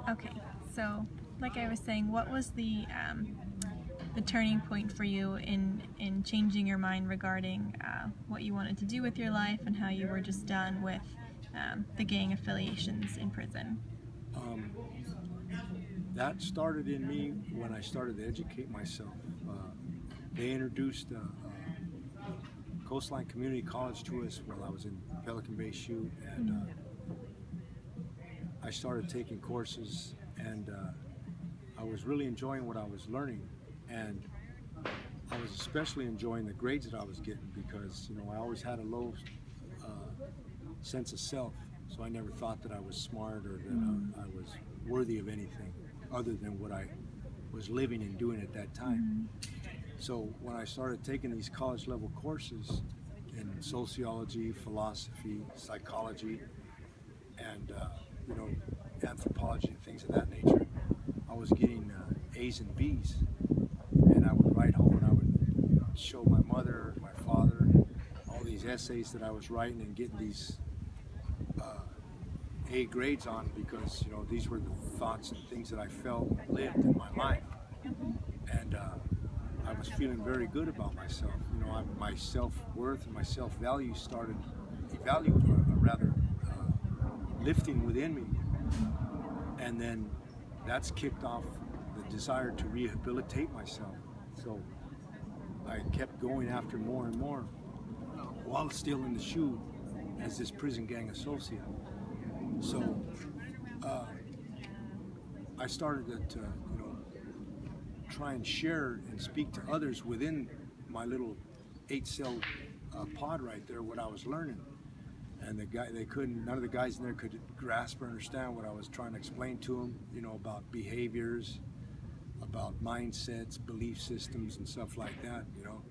Okay, so like I was saying, what was the turning point for you in changing your mind regarding what you wanted to do with your life and how you were just done with the gang affiliations in prison? Um, that started in me when I started to educate myself. They introduced Coastline Community College to us while I was in Pelican Bay Shoot, and I started taking courses, and I was really enjoying what I was learning, and I was especially enjoying the grades that I was getting because, you know, I always had a low uh, sense of self, so I never thought that I was smart or that I was worthy of anything other than what I was living and doing at that time. So when I started taking these college level courses in sociology, philosophy, psychology, and you know, anthropology and things of that nature, I was getting A's and B's, and I would write home and I would show my mother, my father, all these essays that I was writing and getting these A grades on because, you know, these were the thoughts and things that I felt lived in my life, and I was feeling very good about myself. You know, my self-worth and my self-value started lifting within me, and then that's kicked off the desire to rehabilitate myself. So I kept going after more and more while still in the shoe as this prison gang associate. So I started to, you know, try and share and speak to others within my little 8-cell pod right there what I was learning. And none of the guys in there could grasp or understand what I was trying to explain to them, you know, about behaviors, about mindsets, belief systems, and stuff like that, you know.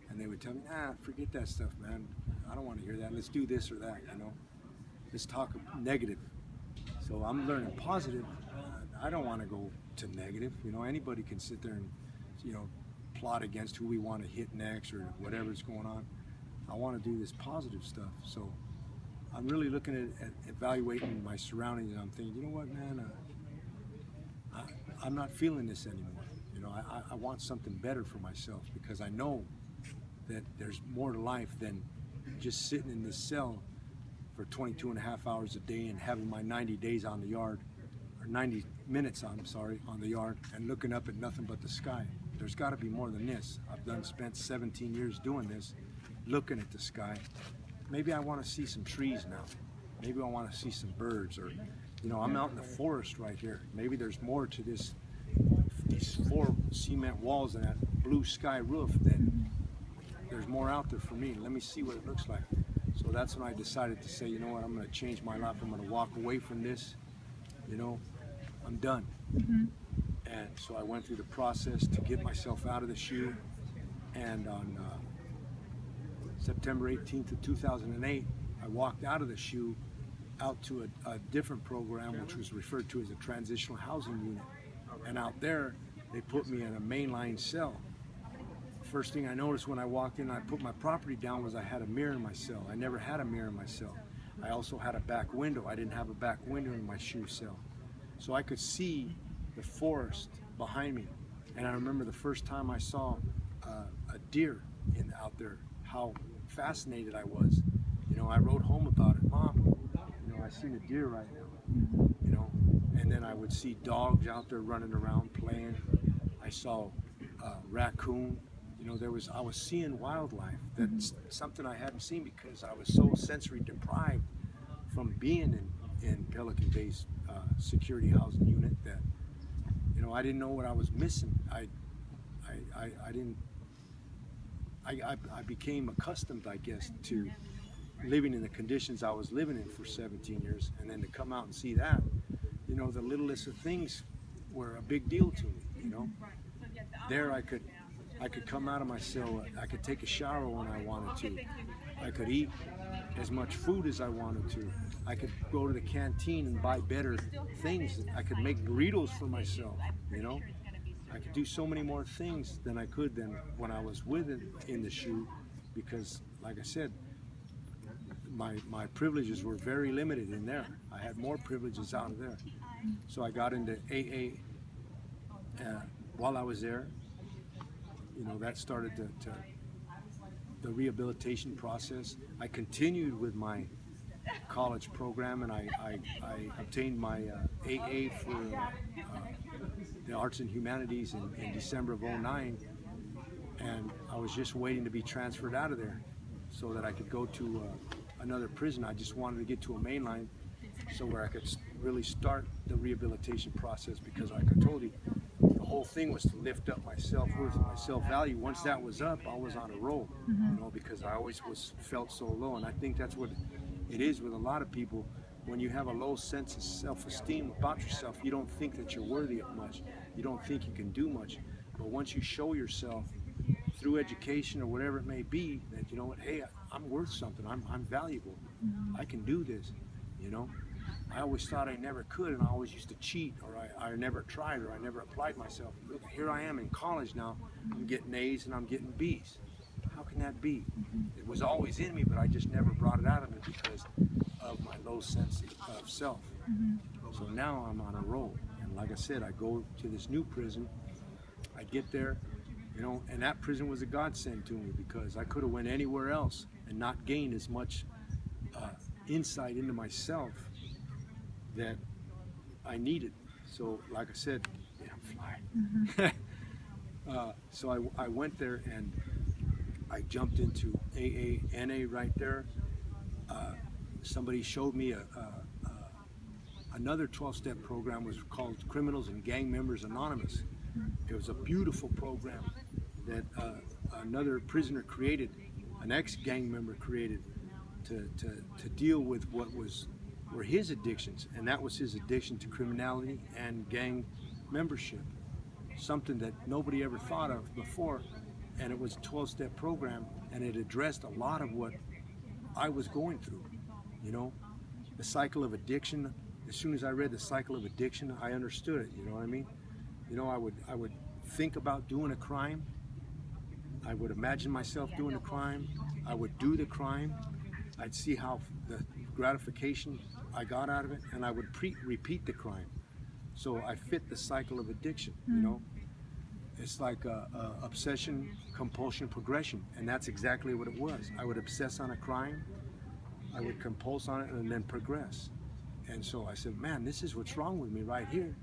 And they would tell me, forget that stuff, man. I don't want to hear that. Let's do this or that, you know. Let's talk negative. So I'm learning positive. I don't want to go to negative. You know, anybody can sit there and, you know, plot against who we want to hit next or whatever's going on. I want to do this positive stuff. So I'm really looking at evaluating my surroundings, and I'm thinking, you know what, man, I'm not feeling this anymore. You know, I want something better for myself because I know that there's more to life than just sitting in this cell for 22 and a half hours a day and having my 90 days on the yard, or 90 minutes, I'm sorry, on the yard and looking up at nothing but the sky. There's got to be more than this. I've spent 17 years doing this, looking at the sky. Maybe I want to see some trees now. Maybe I want to see some birds, or, you know, I'm out in the forest right here. Maybe there's more to these 4 cement walls and that blue sky roof. Then there's more out there for me. Let me see what it looks like. So that's when I decided to say, you know what, I'm going to change my life. I'm going to walk away from this. You know, I'm done. And so I went through the process to get myself out of the shoe. And on September 18th of 2008, I walked out of the shoe out to a different program, which was referred to as a transitional housing unit. And out there, they put me in a mainline cell. First thing I noticed when I walked in and I put my property down was I had a mirror in my cell. I never had a mirror in my cell. I also had a back window. I didn't have a back window in my shoe cell. So I could see the forest behind me. And I remember the first time I saw a deer out there, how fascinated I was. You know, I wrote home about it. Mom, you know, I seen a deer right now, you know. And then I would see dogs out there running around playing. I saw raccoon. You know, I was seeing wildlife. That's something I hadn't seen because I was so sensory deprived from being in Pelican Bay's security housing unit that, you know, I didn't know what I was missing. I became accustomed, I guess, to living in the conditions I was living in for 17 years, and then to come out and see that, you know, the littlest of things were a big deal to me. You know, there I could come out of my cell. I could take a shower when I wanted to. I could eat as much food as I wanted to. I could go to the canteen and buy better things. I could make burritos for myself, you know. I could do so many more things than I could than when I was in the shoe, because, like I said, my privileges were very limited in there. I had more privileges out of there. So I got into AA while I was there. You know, that started the rehabilitation process. I continued with my college program, and I obtained my AA for the Arts and Humanities in December of '09, and I was just waiting to be transferred out of there so that I could go to another prison. I just wanted to get to a mainline so where I could really start the rehabilitation process, because like I told you, the whole thing was to lift up my self-worth, my self-value. Once that was up, I was on a roll, you know, because I always felt so low. And I think that's what it is with a lot of people. When you have a low sense of self-esteem about yourself, you don't think that you're worthy of much. You don't think you can do much. But once you show yourself through education or whatever it may be, that, you know what, hey, I'm worth something. I'm valuable. I can do this, you know. I always thought I never could, and I always used to cheat, or I never tried, or I never applied myself. Look, here I am in college now. I'm getting A's and I'm getting B's. How can that be? It was always in me, but I just never brought it out of me because of my low sense of self. So now I'm on a roll, and like I said, I go to this new prison. I get there, you know, and that prison was a godsend to me, because I could have went anywhere else and not gained as much insight into myself that I needed. So like I said, yeah, I'm flying. So I went there and I jumped into AA, NA right there. Somebody showed me another 12-step program, was called Criminals and Gang Members Anonymous. It was a beautiful program that another prisoner created, an ex-gang member created, to deal with what were his addictions, and that was his addiction to criminality and gang membership, something that nobody ever thought of before. And it was a 12-step program, and it addressed a lot of what I was going through, you know, the cycle of addiction. As soon as I read the cycle of addiction, I understood it, you know what I mean? You know, I would think about doing a crime. I would imagine myself doing a crime. I would do the crime. I'd see how the gratification I got out of it, and I would repeat the crime. So I fit the cycle of addiction, you know? It's like obsession, compulsion, progression, and that's exactly what it was. I would obsess on a crime, I would compulse on it, and then progress. And so I said, man, this is what's wrong with me right here.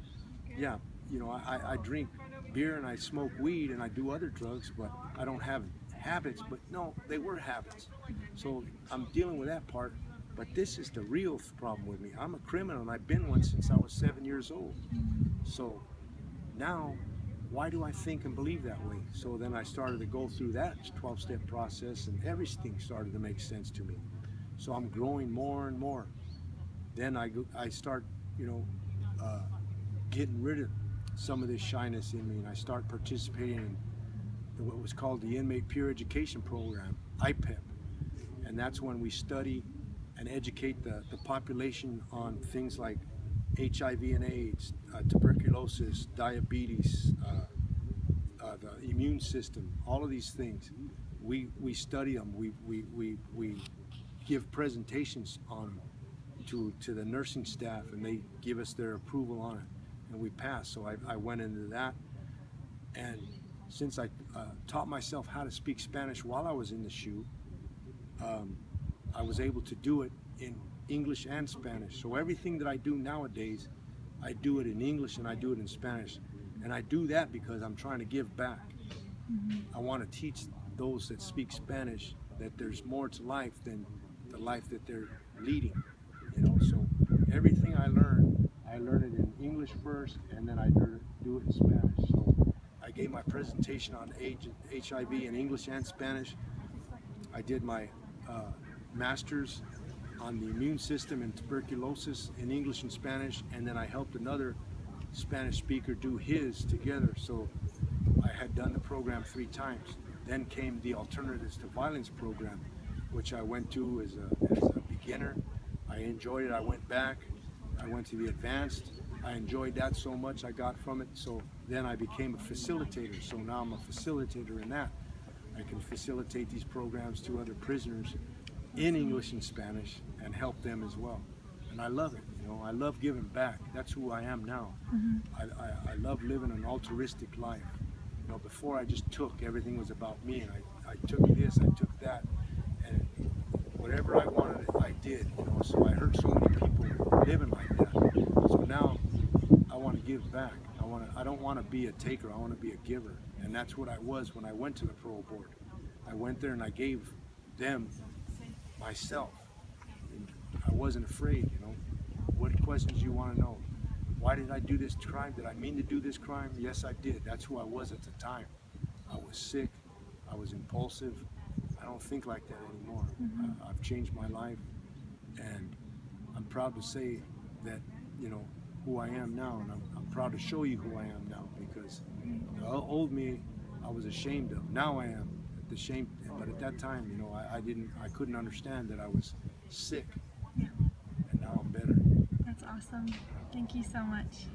Yeah, you know, I drink beer and I smoke weed and I do other drugs, but I don't have habits. But no, they were habits. So I'm dealing with that part. But this is the real problem with me. I'm a criminal, and I've been one since I was 7 years old. So now, why do I think and believe that way? So then I started to go through that 12-step process, and everything started to make sense to me. So I'm growing more and more. Then I start, you know, getting rid of some of this shyness in me, and I start participating in what was called the Inmate Peer Education Program, IPEP. And that's when we study and educate the population on things like HIV and AIDS, tuberculosis, diabetes, the immune system, all of these things. We study them. We give presentations on to the nursing staff, and they give us their approval on it, and we pass. So I went into that, and since I taught myself how to speak Spanish while I was in the SHU, I was able to do it in English and Spanish. So everything that I do nowadays, I do it in English and I do it in Spanish. And I do that because I'm trying to give back. I want to teach those that speak Spanish that there's more to life than the life that they're leading. You know, so everything I learn it in English first, and then I do it in Spanish. So I gave my presentation on HIV in English and Spanish. I did my master's on the immune system and tuberculosis in English and Spanish, and then I helped another Spanish speaker do his together. So I had done the program 3 times. Then came the Alternatives to Violence program, which I went to as a beginner. I enjoyed it. I went back. I went to the advanced. I enjoyed that so much I got from it. So then I became a facilitator. So now I'm a facilitator in that. I can facilitate these programs to other prisoners in English and Spanish and help them as well. and I love it. You know, I love giving back. That's who I am now. Mm-hmm. I love living an altruistic life. You know, before I just took, everything was about me, and I took this, I took that, and whatever I wanted, I did. You know, so I heard so many people living like that. So now I want to give back. I don't want to be a taker. I want to be a giver, and that's what I was when I went to the parole board. I went there and I gave them myself. And I wasn't afraid. You know, what questions you want to know? Why did I do this crime? Did I mean to do this crime? Yes, I did. That's who I was at the time. I was sick. I was impulsive. I don't think like that anymore. Mm-hmm. I've changed my life, and I'm proud to say that, you know, who I am now, and I'm proud to show you who I am now, because the old me I was ashamed of. Now I am ashamed, but at that time, you know, I couldn't understand that I was sick, Yeah. and now I'm better. That's awesome. Thank you so much.